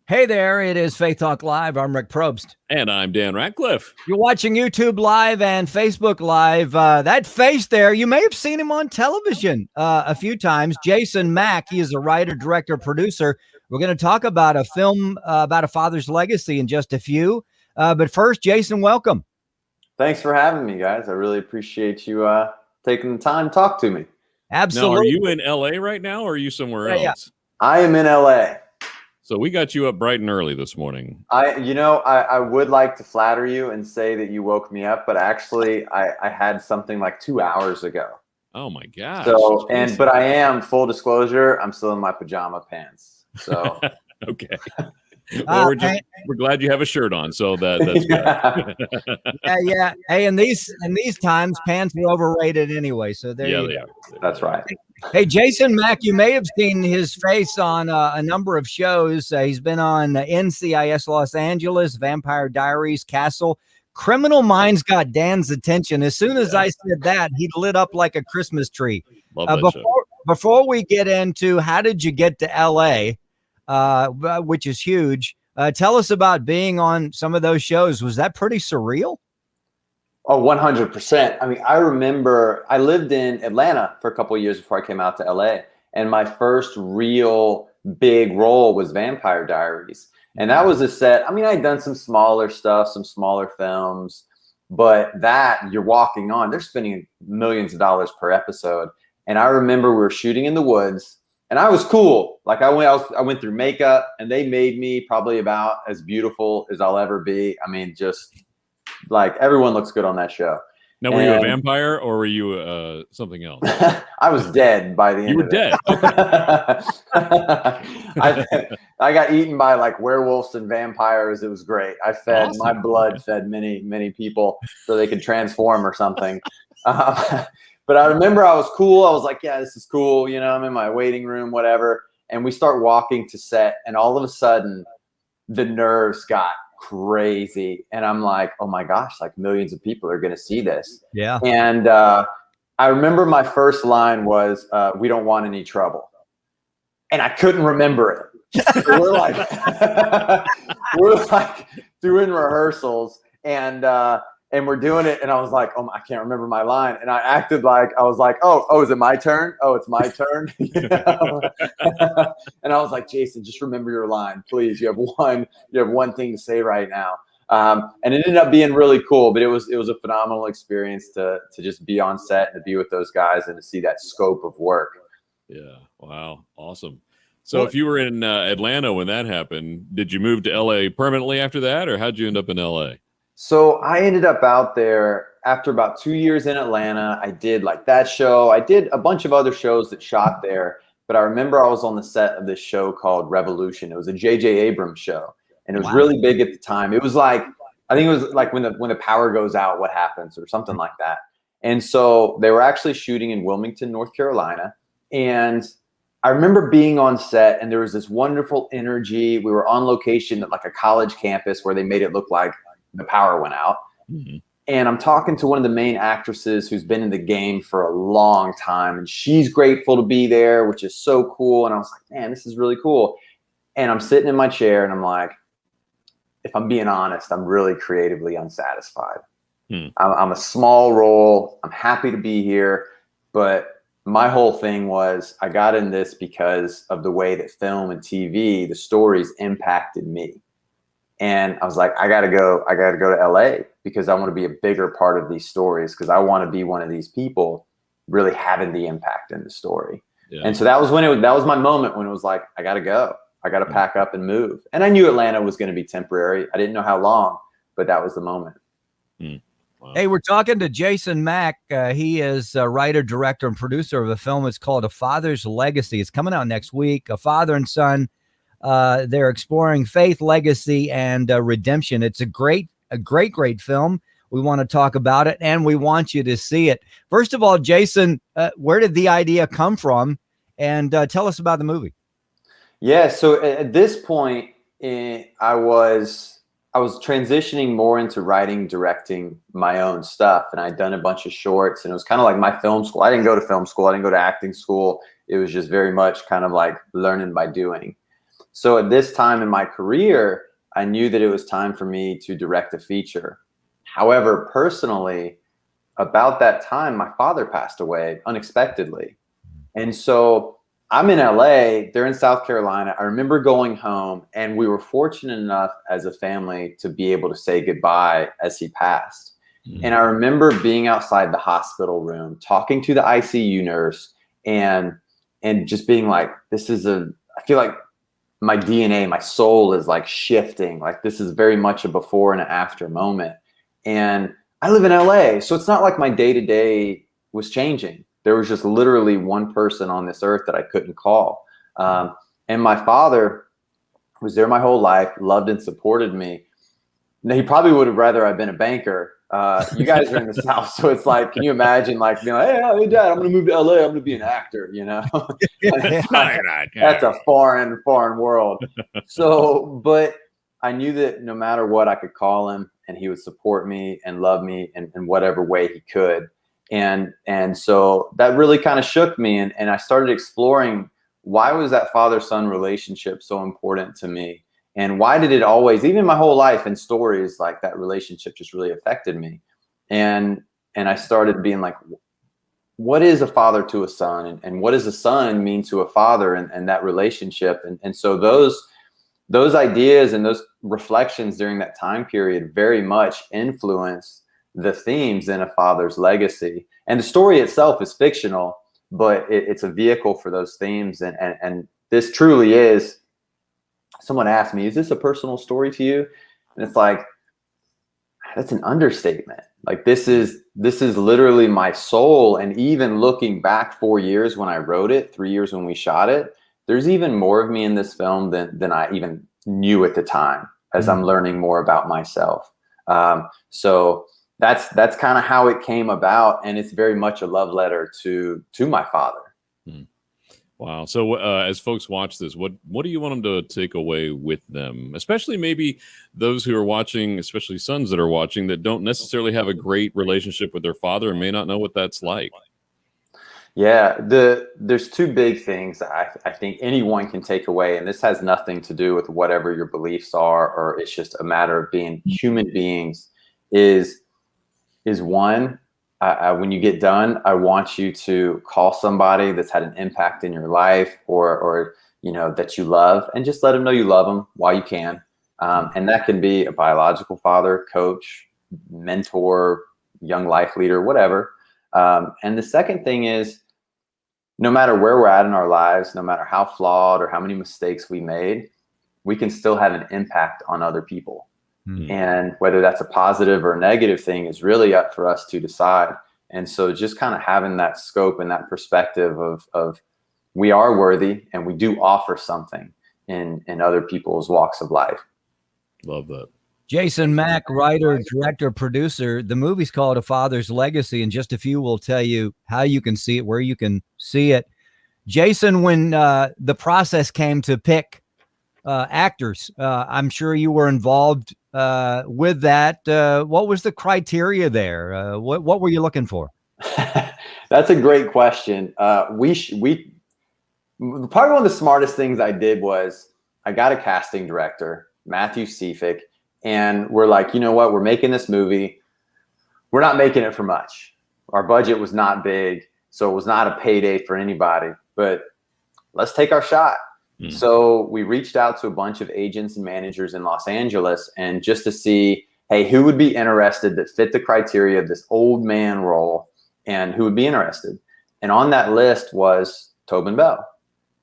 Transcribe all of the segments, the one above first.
Hey there, it is Faith Talk Live. I'm Rick Probst. And I'm Dan Ratcliffe. You're watching YouTube Live and Facebook Live. That face there, you may have seen him on television a few times. Jason Mack, he is a writer, director, producer. We're going to talk about a film about a father's legacy in just a few. But first, Jason, welcome. Thanks for having me, guys. I really appreciate you taking the time to talk to me. Absolutely. Now, are you in LA right now or are you somewhere else? Yeah. I am in LA. So we got you up bright and early this morning. I would like to flatter you and say that you woke me up, but actually I had something like 2 hours ago. Oh my gosh. But I am, full disclosure, I'm still in my pajama pants. So okay. Well, we're glad you have a shirt on, so that's good. Yeah. Hey, in these times, pants are overrated anyway. So there you go. That's right. Hey, Jason Mack, you may have seen his face on a number of shows. He's been on NCIS Los Angeles, Vampire Diaries, Castle. Criminal Minds got Dan's attention. As soon as I said that, he lit up like a Christmas tree. Before we get into how did you get to L.A., which is huge, tell us about being on some of those shows. Was that pretty surreal? Oh, 100%. I mean, I remember I lived in Atlanta for a couple of years before I came out to LA. And my first real big role was Vampire Diaries. And that was a set. I mean, I'd done some smaller stuff, some smaller films, but that you're walking on, they're spending millions of dollars per episode. And I remember we were shooting in the woods and I was cool. Like I went through makeup and they made me probably about as beautiful as I'll ever be. I mean, just like everyone looks good on that show. Now, were you a vampire or were you something else? I was dead by the end. You were dead. I got eaten by like werewolves and vampires. It was great. My blood fed many, many people so they could transform or something. But I remember I was cool. I was like, yeah, this is cool. You know, I'm in my waiting room, whatever. And we start walking to set and all of a sudden the nerves got crazy. And I'm like, oh my gosh, like millions of people are going to see this. Yeah. And I remember my first line was, we don't want any trouble. And I couldn't remember it. So we're like doing rehearsals and we're doing it. And I was like, oh, I can't remember my line. And I acted like, I was like, oh, is it my turn? Oh, it's my turn. You know? And I was like, Jason, just remember your line, please. You have one thing to say right now. And it ended up being really cool, but it was a phenomenal experience to just be on set and to be with those guys and to see that scope of work. Yeah. Wow. Awesome. So if you were in Atlanta when that happened, did you move to LA permanently after that, or how'd you end up in LA? So I ended up out there after about 2 years in Atlanta. I did like that show. I did a bunch of other shows that shot there, but I remember I was on the set of this show called Revolution. It was a J.J. Abrams show, and it was really big at the time. It was like, I think it was like when the power goes out, what happens, or something like that. And so they were actually shooting in Wilmington, North Carolina, and I remember being on set, and there was this wonderful energy. We were on location at like a college campus where they made it look like the power went out. Mm-hmm. And I'm talking to one of the main actresses who's been in the game for a long time, and she's grateful to be there, which is so cool. And I was like, man, this is really cool. And I'm sitting in my chair and I'm like, if I'm being honest, I'm really creatively unsatisfied. I'm a small role. I'm happy to be here. But my whole thing was I got in this because of the way that film and TV, the stories impacted me. And I was like, I gotta go to LA because I want to be a bigger part of these stories because I want to be one of these people really having the impact in the story. Yeah. And so that was that was my moment when it was like, I gotta go. I gotta pack up and move. And I knew Atlanta was going to be temporary. I didn't know how long, but that was the moment. Wow. Hey, we're talking to Jason Mack. He is a writer, director, and producer of a film. It's called A Father's Legacy. It's coming out next week. A father and son. They're exploring faith, legacy, and redemption. It's a great film. We want to talk about it, and we want you to see it. First of all, Jason, where did the idea come from? And tell us about the movie. Yeah, so at this point, I was transitioning more into writing, directing my own stuff, and I'd done a bunch of shorts, and it was kind of like my film school. I didn't go to film school. I didn't go to acting school. It was just very much kind of like learning by doing. So at this time in my career, I knew that it was time for me to direct a feature. However, personally, about that time, my father passed away unexpectedly. And so I'm in LA, they're in South Carolina. I remember going home, and we were fortunate enough as a family to be able to say goodbye as he passed. And I remember being outside the hospital room, talking to the ICU nurse, and just being like, I feel like my DNA, my soul is like shifting. Like this is very much a before and after moment. And I live in LA, so it's not like my day-to-day was changing. There was just literally one person on this earth that I couldn't call. And my father was there my whole life, loved and supported me. Now, he probably would have rather I've been a banker. You guys are in the South, so it's like, can you imagine like being like, hey Dad, I'm going to move to LA. I'm going to be an actor, you know? That's a foreign world. So, but I knew that no matter what, I could call him and he would support me and love me in whatever way he could. And so that really kind of shook me. And I started exploring, why was that father-son relationship so important to me? And why did it always, even my whole life in stories, like that relationship just really affected me. And I started being like, what is a father to a son? And what does a son mean to a father and that relationship? And so those ideas and those reflections during that time period very much influenced the themes in A Father's Legacy. And the story itself is fictional, but it's a vehicle for those themes. And this truly is, someone asked me, is this a personal story to you? And it's like, that's an understatement. Like this is literally my soul. And even looking back 4 years when I wrote it, 3 years when we shot it, there's even more of me in this film than I even knew at the time, as I'm learning more about myself. So that's kind of how it came about. And it's very much a love letter to my father. Wow. So as folks watch this, what do you want them to take away with them? Especially maybe those who are watching, especially sons that are watching, that don't necessarily have a great relationship with their father and may not know what that's like. Yeah, there's two big things I think anyone can take away, and this has nothing to do with whatever your beliefs are, or it's just a matter of being human beings, is one, when you get done, I want you to call somebody that's had an impact in your life or you know, that you love, and just let them know you love them while you can. And that can be a biological father, coach, mentor, young life leader, whatever. And the second thing is, no matter where we're at in our lives, no matter how flawed or how many mistakes we made, we can still have an impact on other people. And whether that's a positive or a negative thing is really up for us to decide. And so just kind of having that scope and that perspective of we are worthy and we do offer something in other people's walks of life. Love that. Jason Mack, writer, director, producer. The movie's called A Father's Legacy, and just a few will tell you how you can see it, where you can see it. Jason, when the process came to pick actors, I'm sure you were involved with that. What was the criteria there? What were you looking for? That's a great question. Probably one of the smartest things I did was I got a casting director, Matthew Seafick, and we're like, you know what? We're making this movie. We're not making it for much. Our budget was not big, so it was not a payday for anybody, but let's take our shot. So we reached out to a bunch of agents and managers in Los Angeles, and just to see, hey, who would be interested that fit the criteria of this old man role, and who would be interested. And on that list was Tobin Bell.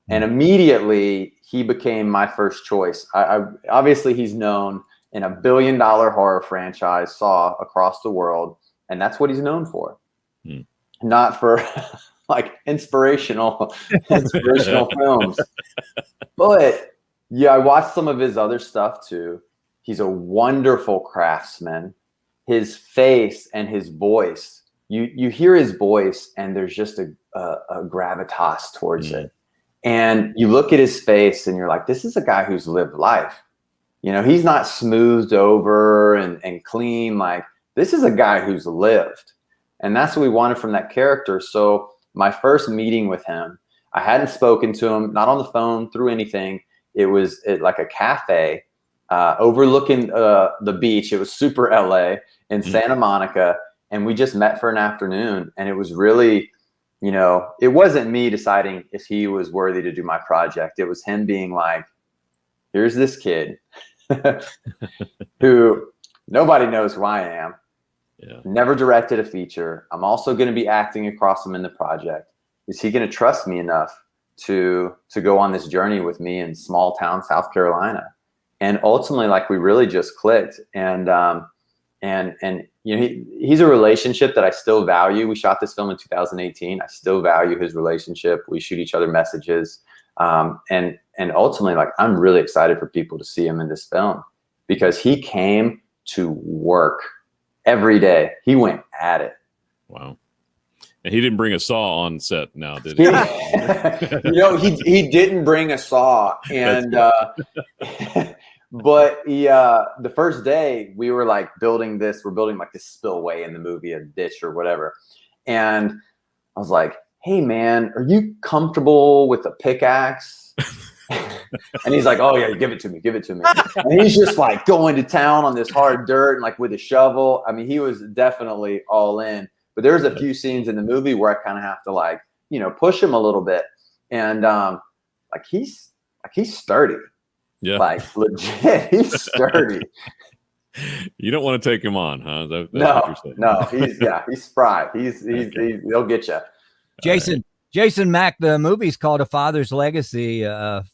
And immediately he became my first choice. I obviously he's known in a $1 billion horror franchise, Saw, across the world. And that's what he's known for. Not for like inspirational films. But yeah, I watched some of his other stuff too. He's a wonderful craftsman. His face and his voice, you hear his voice and there's just a gravitas towards it. And you look at his face and you're like, this is a guy who's lived life. You know, he's not smoothed over and clean. Like, this is a guy who's lived. And that's what we wanted from that character. So my first meeting with him, I hadn't spoken to him, not on the phone, through anything. like a cafe overlooking the beach. It was super LA in Santa Monica. And we just met for an afternoon. And it was really, it wasn't me deciding if he was worthy to do my project. It was him being like, here's this kid who nobody knows who I am. Yeah. Never directed a feature. I'm also going to be acting across him in the project. Is he going to trust me enough to go on this journey with me in small town South Carolina? And ultimately, like, we really just clicked. And he's a relationship that I still value. We shot this film in 2018. I still value his relationship. We shoot each other messages. And ultimately, like, I'm really excited for people to see him in this film because he came to work every day. He went at it. Wow. And he didn't bring a saw on set now, did he? He didn't bring a saw. And but the first day we were like we're building like this spillway in the movie, a ditch or whatever. And I was like, hey man, are you comfortable with a pickaxe? And he's like, oh yeah, give it to me. And he's just like going to town on this hard dirt and like with a shovel. I mean, he was definitely all in. But there's a few scenes in the movie where I kind of have to like, push him a little bit. And he's sturdy. Yeah. Like legit, he's sturdy. You don't want to take him on, huh? That's No, he's spry. He'll get you. Jason Mack, the movie's called A Father's Legacy,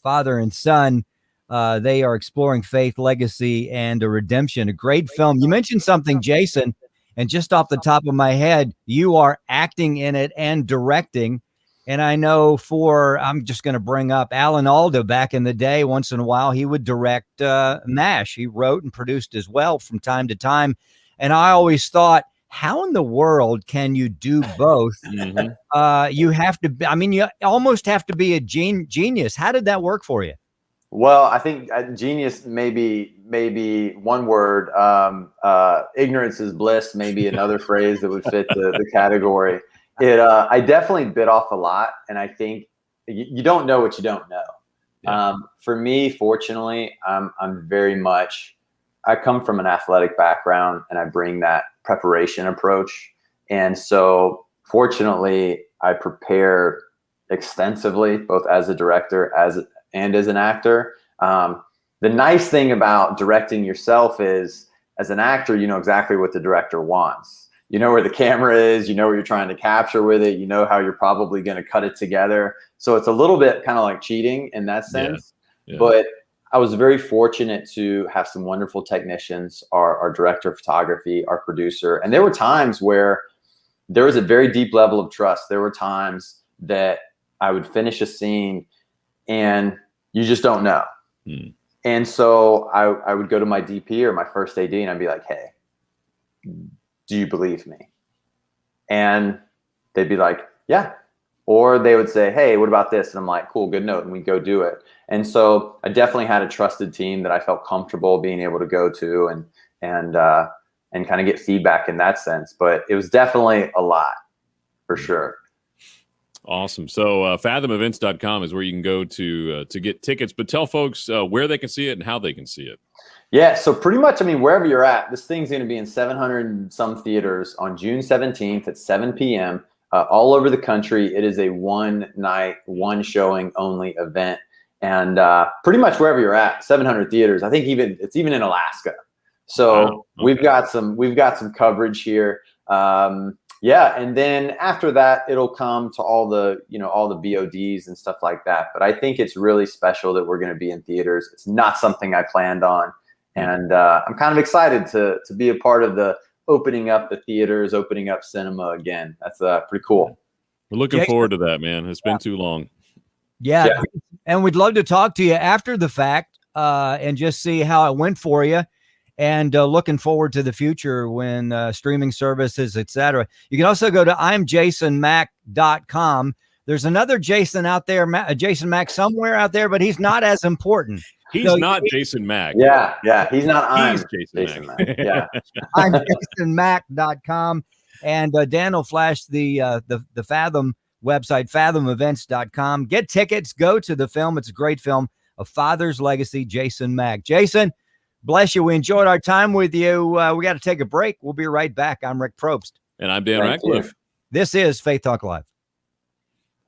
father and son. They are exploring faith, legacy, and a redemption. A great film. You mentioned something, Jason, and just off the top of my head, you are acting in it and directing. And I know I'm just going to bring up Alan Alda back in the day. Once in a while, he would direct MASH. He wrote and produced as well from time to time. And I always thought, how in the world can you do both? You have to, you almost have to be a genius. How did that work for you? Well, I think genius maybe one word. Ignorance is bliss, maybe another phrase that would fit the category. I definitely bit off a lot, and I think you don't know what you don't know. Yeah. For me, fortunately, I'm very much. I come from an athletic background, and I bring that preparation approach. And so, fortunately, I prepare extensively, both as a director and as an actor. The nice thing about directing yourself is, as an actor, you know exactly what the director wants. You know where the camera is, you know what you're trying to capture with it, you know how you're probably going to cut it together. So it's a little bit kind of like cheating in that sense. Yeah. But I was very fortunate to have some wonderful technicians, our director of photography, our producer. And there were times where there was a very deep level of trust. There were times that I would finish a scene and you just don't know. And so I would go to my DP or my first AD and I'd be like, hey, do you believe me? And they'd be like, yeah. Or they would say, hey, what about this? And I'm like, cool, good note. And we'd go do it. And so I definitely had a trusted team that I felt comfortable being able to go to and kind of get feedback in that sense. But it was definitely a lot for sure. Awesome. So fathomevents.com is where you can go to get tickets, but tell folks where they can see it and how they can see it. Yeah, so pretty much, wherever you're at, this thing's going to be in 700 and some theaters on June 17th at 7 p.m. All over the country. It is a one night, one showing only event. And pretty much wherever you're at, 700 theaters. I think it's even in Alaska. So wow. Okay. we've got some coverage here. Yeah, and then after that, it'll come to all the VODs and stuff like that. But I think it's really special that we're going to be in theaters. It's not something I planned on. And I'm kind of excited to be a part of the opening up the theaters, opening up cinema again. That's pretty cool. We're looking forward to that, man. It's been too long. Yeah. And we'd love to talk to you after the fact and just see how it went for you. And looking forward to the future when streaming services, etc. You can also go to I'mJasonMack.com. There's another Jason out there, Jason Mack somewhere out there, but he's not as important. He's not Jason Mack. Yeah. He's not. He's Jason Mack. Yeah. I'mJasonMack.com. And Dan will flash the Fathom website, fathomevents.com. Get tickets. Go to the film. It's a great film. A Father's Legacy, Jason Mack. Jason, bless you. We enjoyed our time with you. We got to take a break. We'll be right back. I'm Rick Probst. And I'm Dan Thank Ratcliffe. you. This is Faith Talk Live.